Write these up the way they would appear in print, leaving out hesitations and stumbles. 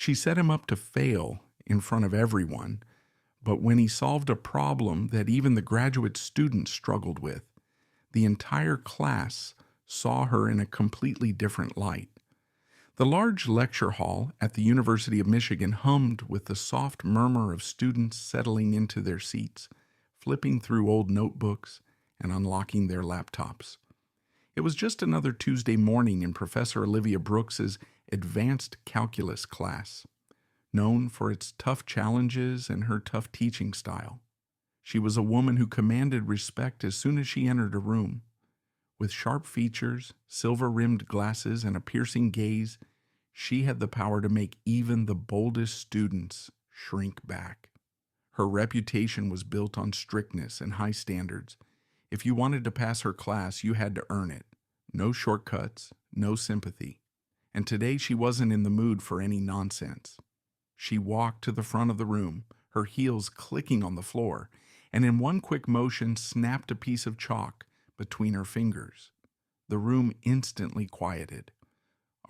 She set him up to fail in front of everyone, but when he solved a problem that even the graduate students struggled with, the entire class saw her in a completely different light. The large lecture hall at the University of Michigan hummed with the soft murmur of students settling into their seats, flipping through old notebooks, and unlocking their laptops. It was just another Tuesday morning in Professor Olivia Brooks's advanced calculus class, known for its tough challenges and her tough teaching style. She was a woman who commanded respect as soon as she entered a room. With sharp features, silver-rimmed glasses, and a piercing gaze, she had the power to make even the boldest students shrink back. Her reputation was built on strictness and high standards. If you wanted to pass her class, you had to earn it. No shortcuts, no sympathy. And today she wasn't in the mood for any nonsense. She walked to the front of the room, her heels clicking on the floor, and in one quick motion snapped a piece of chalk between her fingers. The room instantly quieted.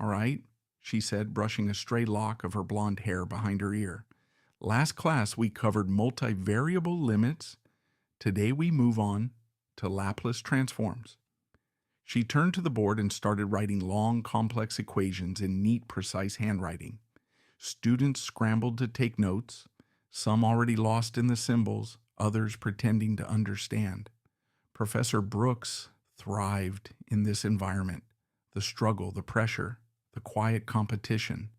"All right," she said, brushing a stray lock of her blonde hair behind her ear. "Last class we covered multivariable limits. Today we move on to Laplace transforms." She turned to the board and started writing long, complex equations in neat, precise handwriting. Students scrambled to take notes, some already lost in the symbols, others pretending to understand. Professor Brooks thrived in this environment. The struggle, the pressure, the quiet competition.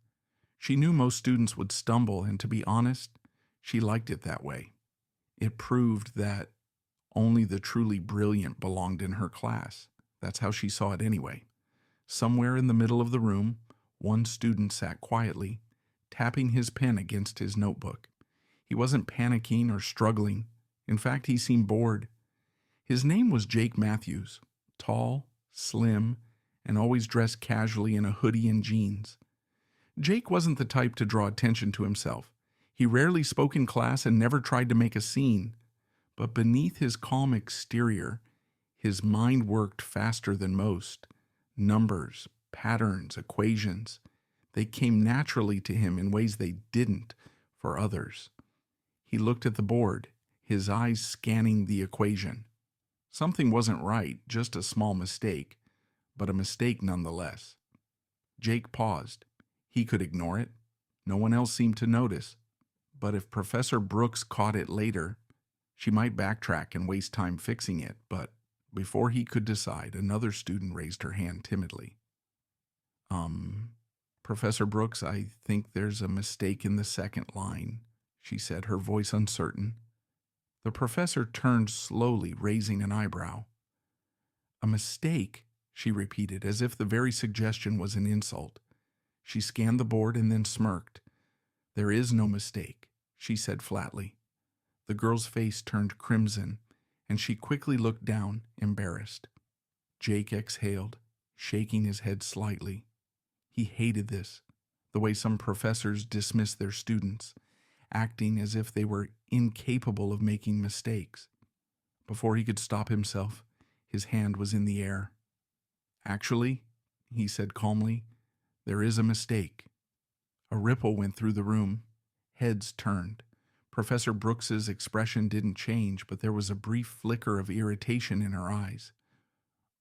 She knew most students would stumble, and to be honest, she liked it that way. It proved that only the truly brilliant belonged in her class. That's how she saw it anyway. Somewhere in the middle of the room, one student sat quietly, tapping his pen against his notebook. He wasn't panicking or struggling. In fact, he seemed bored. His name was Jake Matthews, tall, slim, and always dressed casually in a hoodie and jeans. Jake wasn't the type to draw attention to himself. He rarely spoke in class and never tried to make a scene. But beneath his calm exterior, his mind worked faster than most. Numbers, patterns, equations, they came naturally to him in ways they didn't for others. He looked at the board, his eyes scanning the equation. Something wasn't right, just a small mistake, but a mistake nonetheless. Jake paused. He could ignore it. No one else seemed to notice. But if Professor Brooks caught it later, she might backtrack and waste time fixing it. But before he could decide, another student raised her hand timidly. Professor Brooks, I think there's a mistake in the second line," she said, her voice uncertain. The professor turned slowly, raising an eyebrow. "A mistake?" she repeated, as if the very suggestion was an insult. She scanned the board and then smirked. "There is no mistake," she said flatly. The girl's face turned crimson, and she quickly looked down, embarrassed. Jake exhaled, shaking his head slightly. He hated this, the way some professors dismiss their students, acting as if they were incapable of making mistakes. Before he could stop himself, his hand was in the air. "Actually," he said calmly, "there is a mistake." A ripple went through the room. Heads turned. Professor Brooks's expression didn't change, but there was a brief flicker of irritation in her eyes.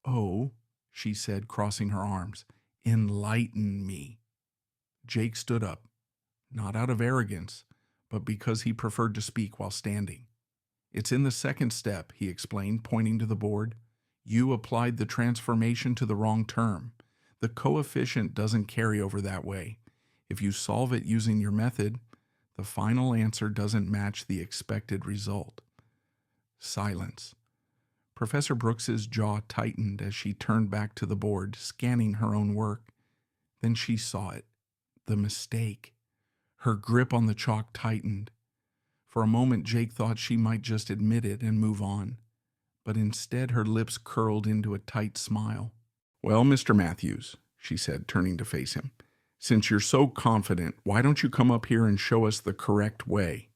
"Oh," she said, crossing her arms, "enlighten me." Jake stood up, not out of arrogance, but because he preferred to speak while standing. "It's in the second step," he explained, pointing to the board. "You applied the transformation to the wrong term. The coefficient doesn't carry over that way. If you solve it using your method, the final answer doesn't match the expected result." Silence. Professor Brooks's jaw tightened as she turned back to the board, scanning her own work. Then she saw it. The mistake. Her grip on the chalk tightened. For a moment, Jake thought she might just admit it and move on. But instead, her lips curled into a tight smile. "Well, Mr. Matthews," she said, turning to face him, "since you're so confident, why don't you come up here and show us the correct way?"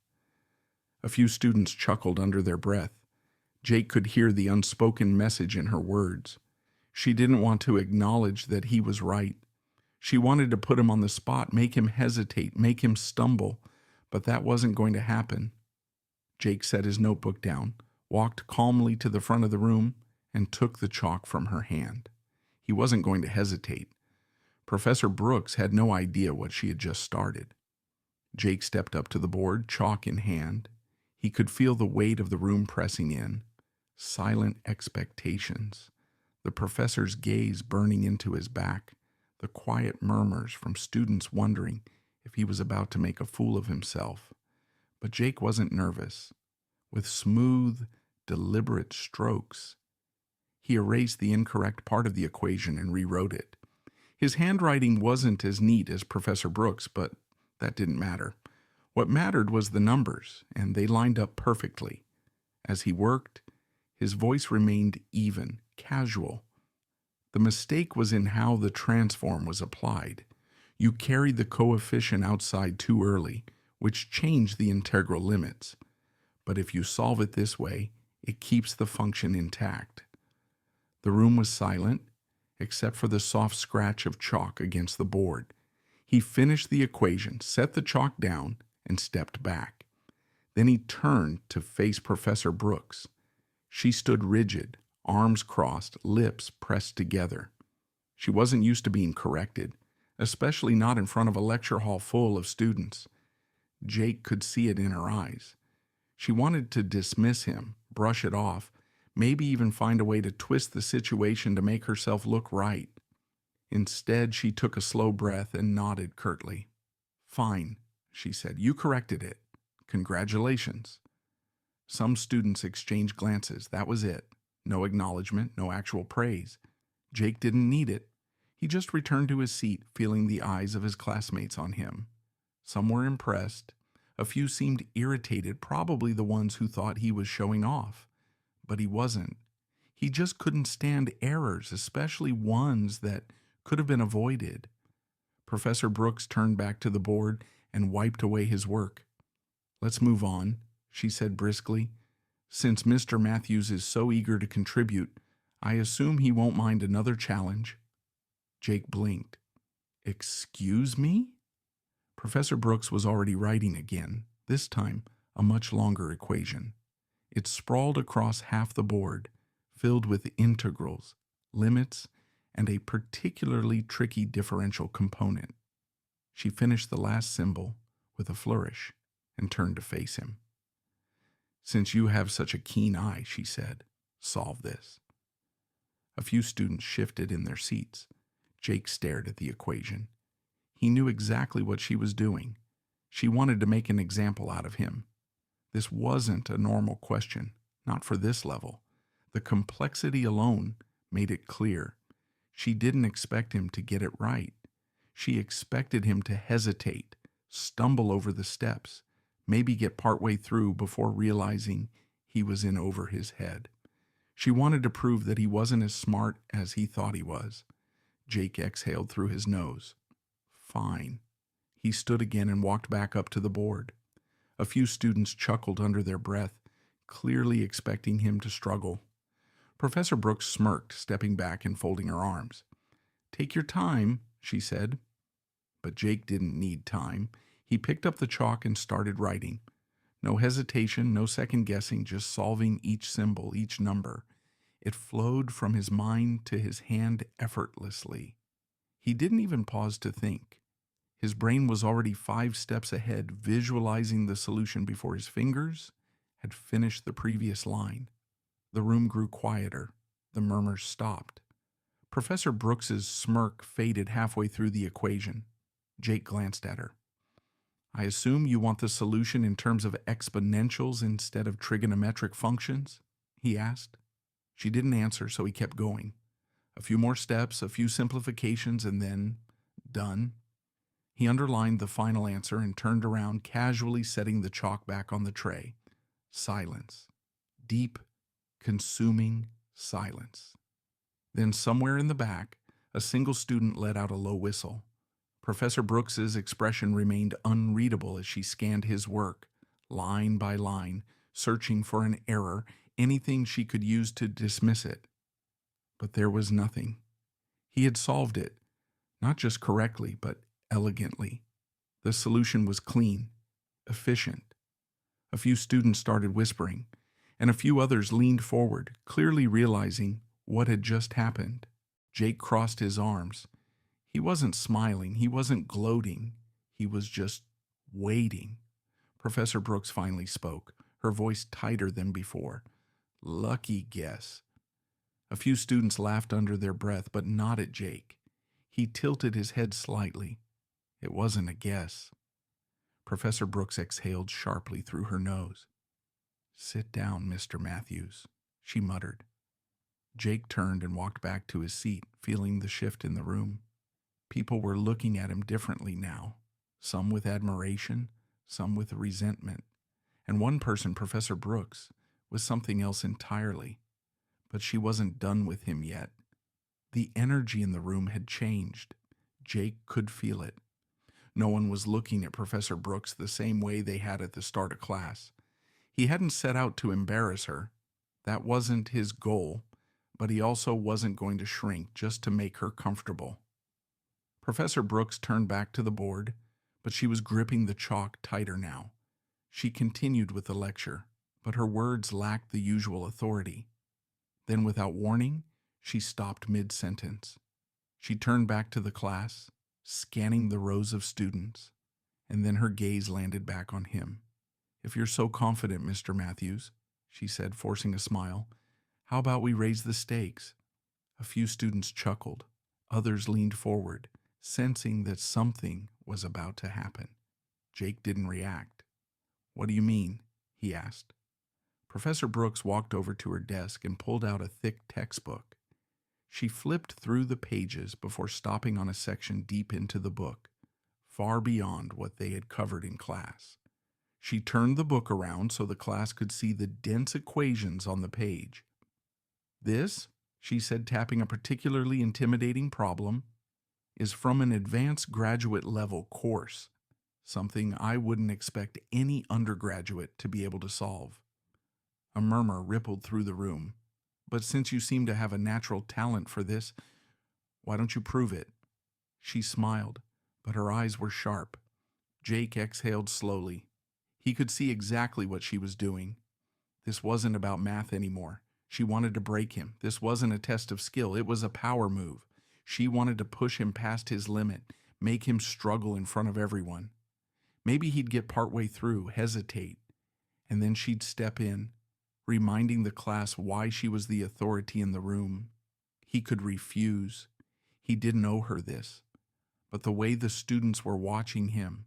A few students chuckled under their breath. Jake could hear the unspoken message in her words. She didn't want to acknowledge that he was right. She wanted to put him on the spot, make him hesitate, make him stumble, but that wasn't going to happen. Jake set his notebook down, walked calmly to the front of the room, and took the chalk from her hand. He wasn't going to hesitate. Professor Brooks had no idea what she had just started. Jake stepped up to the board, chalk in hand. He could feel the weight of the room pressing in. Silent expectations. The professor's gaze burning into his back. The quiet murmurs from students wondering if he was about to make a fool of himself. But Jake wasn't nervous. With smooth, deliberate strokes, he erased the incorrect part of the equation and rewrote it. His handwriting wasn't as neat as Professor Brooks, but that didn't matter. What mattered was the numbers, and they lined up perfectly. As he worked, his voice remained even, casual. The mistake was in how the transform was applied. You carried the coefficient outside too early, which changed the integral limits. But if you solve it this way, it keeps the function intact. The room was silent, except for the soft scratch of chalk against the board. He finished the equation, set the chalk down, and stepped back. Then he turned to face Professor Brooks. She stood rigid, arms crossed, lips pressed together. She wasn't used to being corrected, especially not in front of a lecture hall full of students. Jake could see it in her eyes. She wanted to dismiss him, brush it off, maybe even find a way to twist the situation to make herself look right. Instead, she took a slow breath and nodded curtly. "Fine," she said. "You corrected it. Congratulations." Some students exchanged glances. That was it. No acknowledgement, no actual praise. Jake didn't need it. He just returned to his seat, feeling the eyes of his classmates on him. Some were impressed. A few seemed irritated, probably the ones who thought he was showing off. But he wasn't. He just couldn't stand errors, especially ones that could have been avoided. Professor Brooks turned back to the board and wiped away his work. "Let's move on," she said briskly. "Since Mr. Matthews is so eager to contribute, I assume he won't mind another challenge." Jake blinked. "Excuse me?" Professor Brooks was already writing again, this time a much longer equation. It sprawled across half the board, filled with integrals, limits, and a particularly tricky differential component. She finished the last symbol with a flourish and turned to face him. "Since you have such a keen eye," she said, "solve this." A few students shifted in their seats. Jake stared at the equation. He knew exactly what she was doing. She wanted to make an example out of him. This wasn't a normal question, not for this level. The complexity alone made it clear. She didn't expect him to get it right. She expected him to hesitate, stumble over the steps, maybe get partway through before realizing he was in over his head. She wanted to prove that he wasn't as smart as he thought he was. Jake exhaled through his nose. "Fine." He stood again and walked back up to the board. A few students chuckled under their breath, clearly expecting him to struggle. Professor Brooks smirked, stepping back and folding her arms. "Take your time," she said. But Jake didn't need time. He picked up the chalk and started writing. No hesitation, no second guessing, just solving each symbol, each number. It flowed from his mind to his hand effortlessly. He didn't even pause to think. His brain was already 5 steps ahead, visualizing the solution before his fingers had finished the previous line. The room grew quieter. The murmurs stopped. Professor Brooks's smirk faded halfway through the equation. Jake glanced at her. "I assume you want the solution in terms of exponentials instead of trigonometric functions?" he asked. She didn't answer, so he kept going. A few more steps, a few simplifications, and then done. He underlined the final answer and turned around, casually setting the chalk back on the tray. Silence. Deep, consuming silence. Then somewhere in the back, a single student let out a low whistle. Professor Brooks's expression remained unreadable as she scanned his work, line by line, searching for an error, anything she could use to dismiss it. But there was nothing. He had solved it, Not just correctly, but elegantly. The solution was clean, efficient. A few students started whispering, and a few others leaned forward, clearly realizing what had just happened. Jake crossed his arms. He wasn't smiling, he wasn't gloating, he was just waiting. Professor Brooks finally spoke, her voice tighter than before. Lucky guess. A few students laughed under their breath, but not at Jake. He tilted his head slightly. It wasn't a guess. Professor Brooks exhaled sharply through her nose. "Sit down, Mr. Matthews," she muttered. Jake turned and walked back to his seat, feeling the shift in the room. People were looking at him differently now, some with admiration, some with resentment, and one person, Professor Brooks, was something else entirely. But she wasn't done with him yet. The energy in the room had changed. Jake could feel it. No one was looking at Professor Brooks the same way they had at the start of class. He hadn't set out to embarrass her. That wasn't his goal, but he also wasn't going to shrink just to make her comfortable. Professor Brooks turned back to the board, but she was gripping the chalk tighter now. She continued with the lecture, but her words lacked the usual authority. Then, without warning, she stopped mid-sentence. She turned back to the class, scanning the rows of students, and then her gaze landed back on him. "If you're so confident, Mr. Matthews," she said, forcing a smile, "how about we raise the stakes?" A few students chuckled. Others leaned forward, sensing that something was about to happen. Jake didn't react. "What do you mean?" he asked. Professor Brooks walked over to her desk and pulled out a thick textbook. She flipped through the pages before stopping on a section deep into the book, far beyond what they had covered in class. She turned the book around so the class could see the dense equations on the page. "This," she said, tapping a particularly intimidating problem, "is from an advanced graduate level course, something I wouldn't expect any undergraduate to be able to solve." A murmur rippled through the room. "But since you seem to have a natural talent for this, why don't you prove it?" She smiled, but her eyes were sharp. Jake exhaled slowly. He could see exactly what she was doing. This wasn't about math anymore. She wanted to break him. This wasn't a test of skill. It was a power move. She wanted to push him past his limit, make him struggle in front of everyone. Maybe he'd get partway through, hesitate, and then she'd step in, reminding the class why she was the authority in the room. He could refuse. He didn't owe her this. But the way the students were watching him,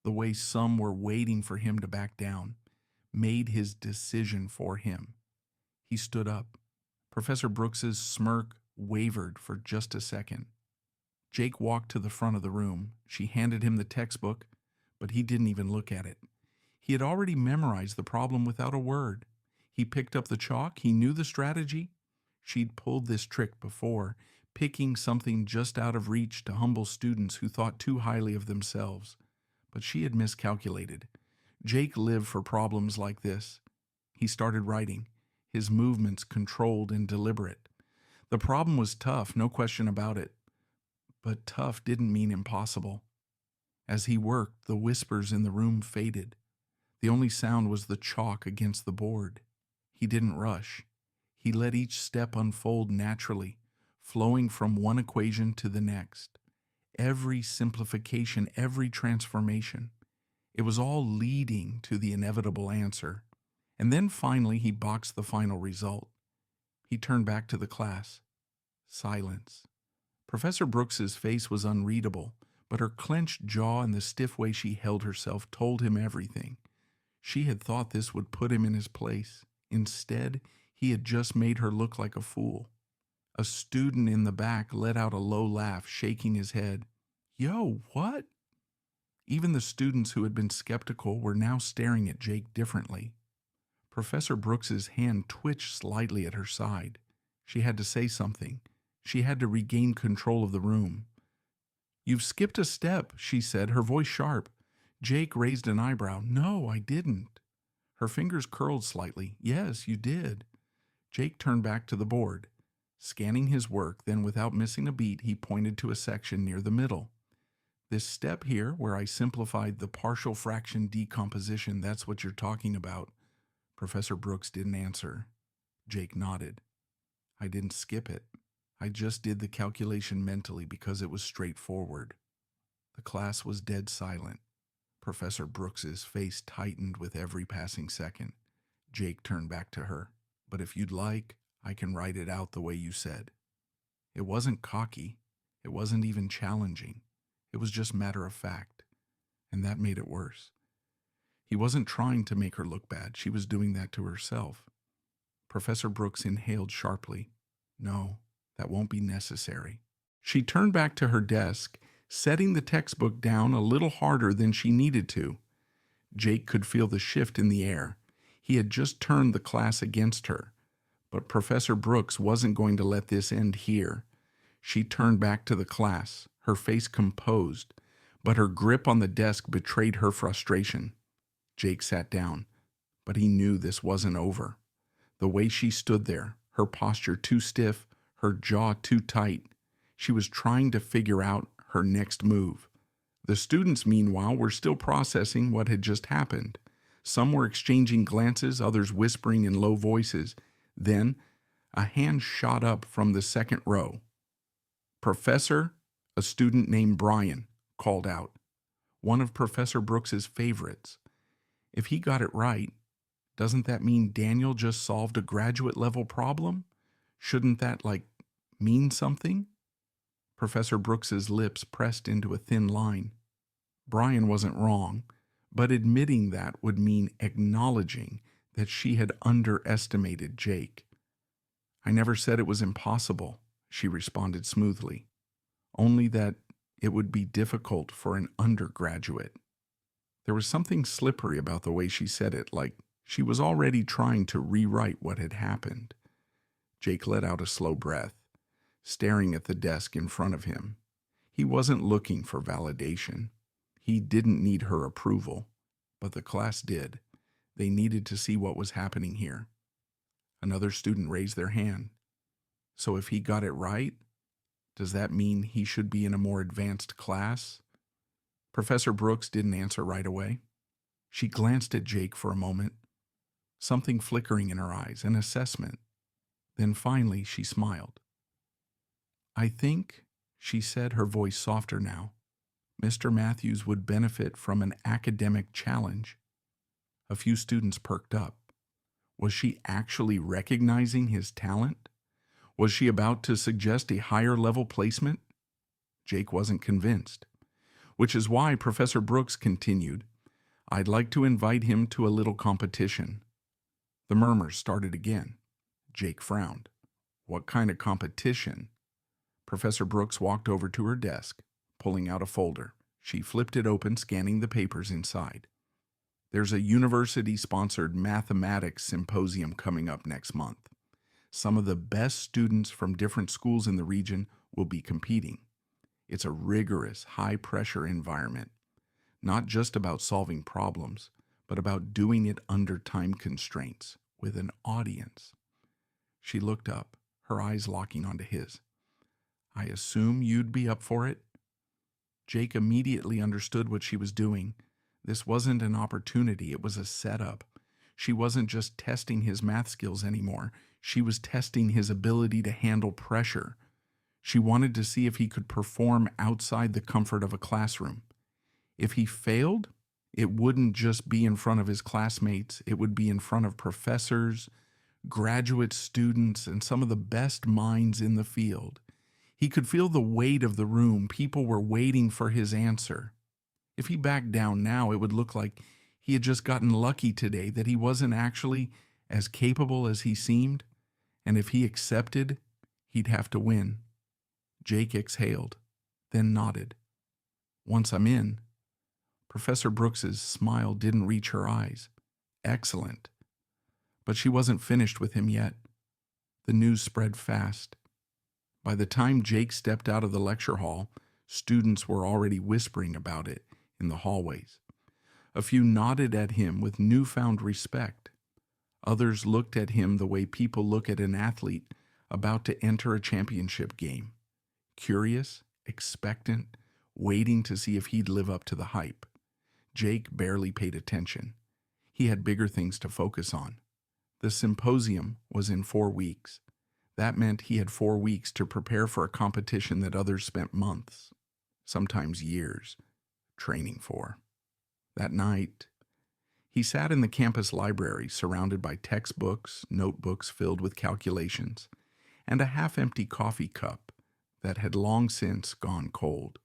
the way some were waiting for him to back down, made his decision for him. He stood up. Professor Brooks's smirk wavered for just a second. Jake walked to the front of the room. She handed him the textbook, but he didn't even look at it. He had already memorized the problem without a word. He picked up the chalk. He knew the strategy. She'd pulled this trick before, picking something just out of reach to humble students who thought too highly of themselves. But she had miscalculated. Jake lived for problems like this. He started writing, his movements controlled and deliberate. The problem was tough, no question about it. But tough didn't mean impossible. As he worked, the whispers in the room faded. The only sound was the chalk against the board. He didn't rush. He let each step unfold naturally, flowing from one equation to the next. Every simplification, every transformation. It was all leading to the inevitable answer. And then finally he boxed the final result. He turned back to the class. Silence. Professor Brooks's face was unreadable, but her clenched jaw and the stiff way she held herself told him everything. She had thought this would put him in his place. Instead, he had just made her look like a fool. A student in the back let out a low laugh, shaking his head. "Yo, what?" Even the students who had been skeptical were now staring at Jake differently. Professor Brooks's hand twitched slightly at her side. She had to say something. She had to regain control of the room. "You've skipped a step," she said, her voice sharp. Jake raised an eyebrow. "No, I didn't." Her fingers curled slightly. "Yes, you did." Jake turned back to the board. Scanning his work, then without missing a beat, he pointed to a section near the middle. This step here, where I simplified the partial fraction decomposition, that's what you're talking about. Professor Brooks didn't answer. Jake nodded. I didn't skip it. I just did the calculation mentally because it was straightforward. The class was dead silent. Professor Brooks's face tightened with every passing second. Jake turned back to her. But if you'd like, I can write it out the way you said. It wasn't cocky. It wasn't even challenging. It was just matter of fact. And that made it worse. He wasn't trying to make her look bad. She was doing that to herself. Professor Brooks inhaled sharply. No, that won't be necessary. She turned back to her desk, setting the textbook down a little harder than she needed to. Jake could feel the shift in the air. He had just turned the class against her. But Professor Brooks wasn't going to let this end here. She turned back to the class, her face composed, but her grip on the desk betrayed her frustration. Jake sat down, but he knew this wasn't over. The way she stood there, her posture too stiff, her jaw too tight, she was trying to figure out her next move. The students, meanwhile, were still processing what had just happened. Some were exchanging glances, others whispering in low voices. Then, a hand shot up from the second row. Professor, a student named Brian, called out. One of Professor Brooks's favorites. If he got it right, doesn't that mean Daniel just solved a graduate-level problem? Shouldn't that, mean something? Professor Brooks's lips pressed into a thin line. Brian wasn't wrong, but admitting that would mean acknowledging that she had underestimated Jake. I never said it was impossible, she responded smoothly. Only that it would be difficult for an undergraduate. There was something slippery about the way she said it, like she was already trying to rewrite what had happened. Jake let out a slow breath, staring at the desk in front of him. He wasn't looking for validation. He didn't need her approval, but the class did. They needed to see what was happening here. Another student raised their hand. So if he got it right, does that mean he should be in a more advanced class? Professor Brooks didn't answer right away. She glanced at Jake for a moment, something flickering in her eyes, an assessment. Then finally she smiled. I think, she said, her voice softer now, Mr. Matthews would benefit from an academic challenge. A few students perked up. Was she actually recognizing his talent? Was she about to suggest a higher level placement? Jake wasn't convinced, which is why Professor Brooks continued, I'd like to invite him to a little competition. The murmurs started again. Jake frowned. What kind of competition? Professor Brooks walked over to her desk, pulling out a folder. She flipped it open, scanning the papers inside. There's a university-sponsored mathematics symposium coming up next month. Some of the best students from different schools in the region will be competing. It's a rigorous, high-pressure environment, not just about solving problems, but about doing it under time constraints, with an audience. She looked up, her eyes locking onto his. I assume you'd be up for it? Jake immediately understood what she was doing. This wasn't an opportunity, it was a setup. She wasn't just testing his math skills anymore. She was testing his ability to handle pressure. She wanted to see if he could perform outside the comfort of a classroom. If he failed, it wouldn't just be in front of his classmates, it would be in front of professors, graduate students, and some of the best minds in the field. He could feel the weight of the room. People were waiting for his answer. If he backed down now, it would look like he had just gotten lucky today, that he wasn't actually as capable as he seemed. And if he accepted, he'd have to win. Jake exhaled, then nodded. Once I'm in. Professor Brooks's smile didn't reach her eyes. Excellent. But she wasn't finished with him yet. The news spread fast. By the time Jake stepped out of the lecture hall, students were already whispering about it in the hallways. A few nodded at him with newfound respect. Others looked at him the way people look at an athlete about to enter a championship game. Curious, expectant, waiting to see if he'd live up to the hype. Jake barely paid attention. He had bigger things to focus on. The symposium was in 4 weeks. That meant he had 4 weeks to prepare for a competition that others spent months, sometimes years, training for. That night, he sat in the campus library surrounded by textbooks, notebooks filled with calculations, and a half-empty coffee cup that had long since gone cold.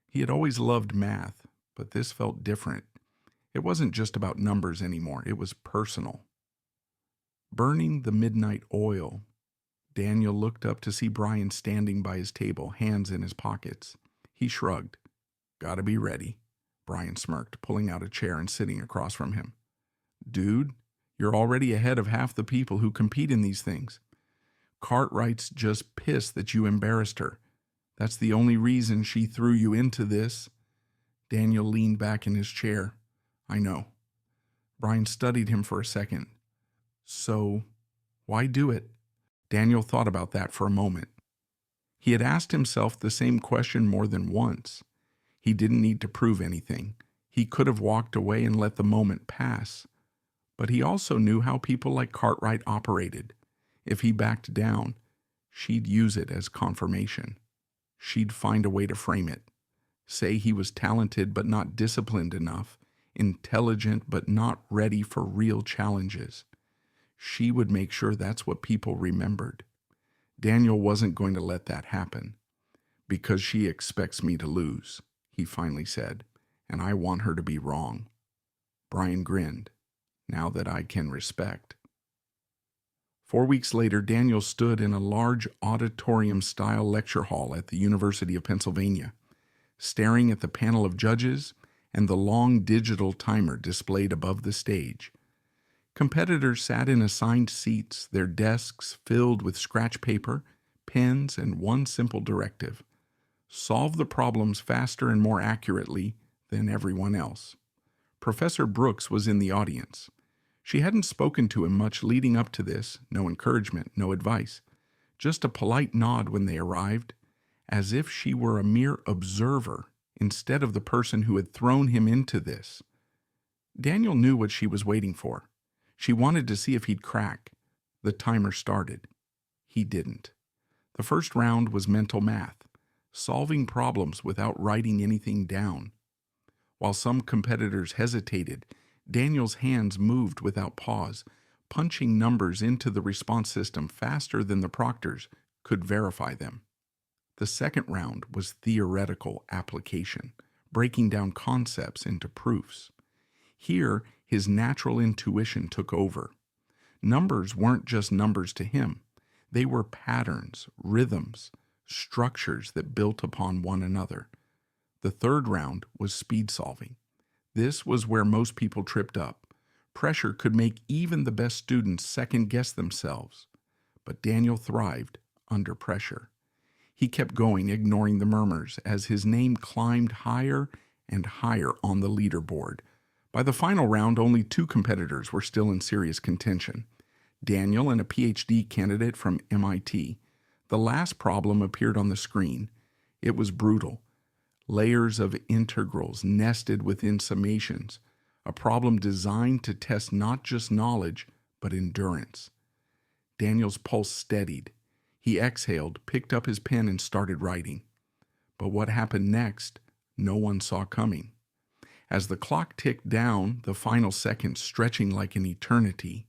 He had always loved math, but this felt different. It wasn't just about numbers anymore, it was personal. Burning the midnight oil, Daniel looked up to see Brian standing by his table, hands in his pockets. He shrugged. "Gotta be ready," Brian smirked, pulling out a chair and sitting across from him. "Dude, you're already ahead of half the people who compete in these things. Cartwright's just pissed that you embarrassed her. That's the only reason she threw you into this." Daniel leaned back in his chair. "I know." Brian studied him for a second. "So, why do it?" Daniel thought about that for a moment. He had asked himself the same question more than once. He didn't need to prove anything. He could have walked away and let the moment pass. But he also knew how people like Cartwright operated. If he backed down, she'd use it as confirmation. She'd find a way to frame it. Say he was talented but not disciplined enough, intelligent but not ready for real challenges. She would make sure that's what people remembered. Daniel wasn't going to let that happen. "Because she expects me to lose," he finally said, "and I want her to be wrong." Brian grinned. "Now that I can respect." 4 weeks later, Daniel stood in a large auditorium-style lecture hall at the University of Pennsylvania, staring at the panel of judges and the long digital timer displayed above the stage. Competitors sat in assigned seats, their desks filled with scratch paper, pens, and one simple directive: solve the problems faster and more accurately than everyone else. Professor Brooks was in the audience. She hadn't spoken to him much leading up to this, no encouragement, no advice, just a polite nod when they arrived, as if she were a mere observer instead of the person who had thrown him into this. Daniel knew what she was waiting for. She wanted to see if he'd crack. The timer started. He didn't. The first round was mental math, solving problems without writing anything down. While some competitors hesitated, Daniel's hands moved without pause, punching numbers into the response system faster than the proctors could verify them. The second round was theoretical application, breaking down concepts into proofs. Here, his natural intuition took over. Numbers weren't just numbers to him. They were patterns, rhythms, structures that built upon one another. The third round was speed solving. This was where most people tripped up. Pressure could make even the best students second-guess themselves. But Daniel thrived under pressure. He kept going, ignoring the murmurs, as his name climbed higher and higher on the leaderboard. By the final round, only 2 competitors were still in serious contention: Daniel and a PhD candidate from MIT. The last problem appeared on the screen. It was brutal. Layers of integrals nested within summations, a problem designed to test not just knowledge, but endurance. Daniel's pulse steadied. He exhaled, picked up his pen, and started writing. But what happened next, no one saw coming. As the clock ticked down, the final seconds stretching like an eternity,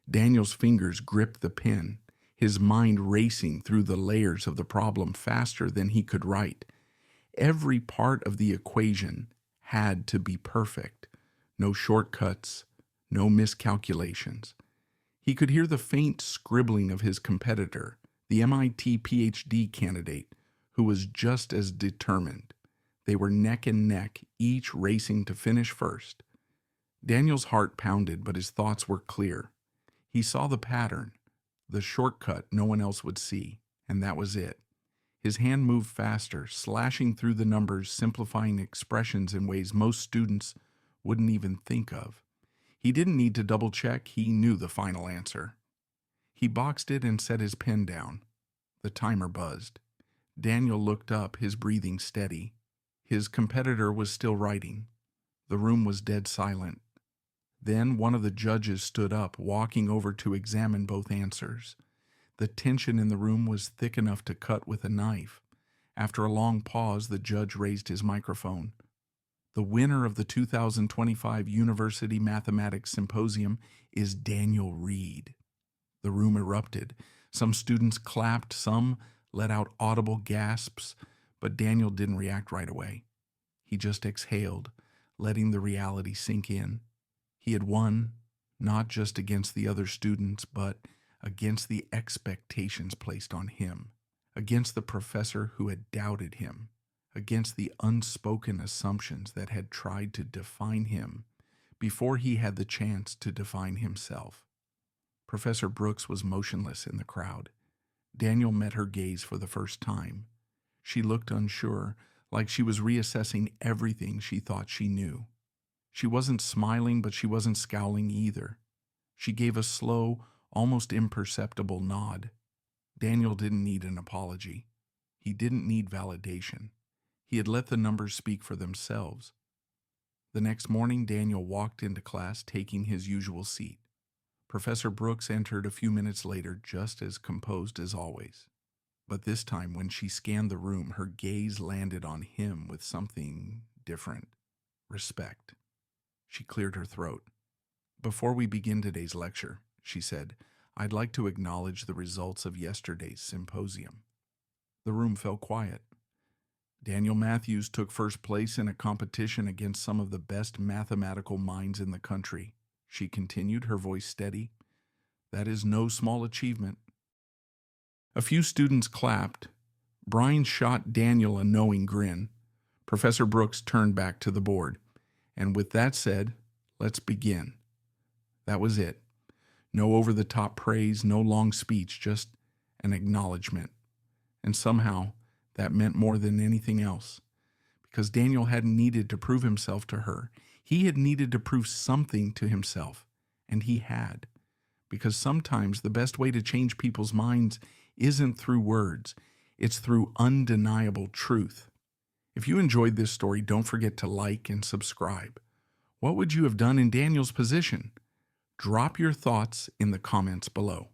Daniel's fingers gripped the pen, his mind racing through the layers of the problem faster than he could write. Every part of the equation had to be perfect. No shortcuts, no miscalculations. He could hear the faint scribbling of his competitor, the MIT PhD candidate, who was just as determined. They were neck and neck, each racing to finish first. Daniel's heart pounded, but his thoughts were clear. He saw the pattern, the shortcut no one else would see, and that was it. His hand moved faster, slashing through the numbers, simplifying expressions in ways most students wouldn't even think of. He didn't need to double-check, he knew the final answer. He boxed it and set his pen down. The timer buzzed. Daniel looked up, his breathing steady. His competitor was still writing. The room was dead silent. Then one of the judges stood up, walking over to examine both answers. The tension in the room was thick enough to cut with a knife. After a long pause, the judge raised his microphone. The winner of the 2025 University Mathematics Symposium is Daniel Reed. The room erupted. Some students clapped, some let out audible gasps, but Daniel didn't react right away. He just exhaled, letting the reality sink in. He had won, not just against the other students, but against the expectations placed on him, against the professor who had doubted him, against the unspoken assumptions that had tried to define him before he had the chance to define himself. Professor Brooks was motionless in the crowd. Daniel met her gaze for the first time. She looked unsure, like she was reassessing everything she thought she knew. She wasn't smiling, but she wasn't scowling either. She gave a slow, almost imperceptible nod. Daniel didn't need an apology. He didn't need validation. He had let the numbers speak for themselves. The next morning, Daniel walked into class, taking his usual seat. Professor Brooks entered a few minutes later, just as composed as always. But this time, when she scanned the room, her gaze landed on him with something different. Respect. She cleared her throat. "Before we begin today's lecture," she said, "I'd like to acknowledge the results of yesterday's symposium." The room fell quiet. Daniel Matthews took first place in a competition against some of the best mathematical minds in the country. She continued, her voice steady. "That is no small achievement." A few students clapped. Brian shot Daniel a knowing grin. Professor Brooks turned back to the board. "And with that said, let's begin." That was it. No over-the-top praise, no long speech, just an acknowledgement. And somehow, that meant more than anything else. Because Daniel hadn't needed to prove himself to her. He had needed to prove something to himself. And he had. Because sometimes the best way to change people's minds isn't through words. It's through undeniable truth. If you enjoyed this story, don't forget to like and subscribe. What would you have done in Daniel's position? Drop your thoughts in the comments below.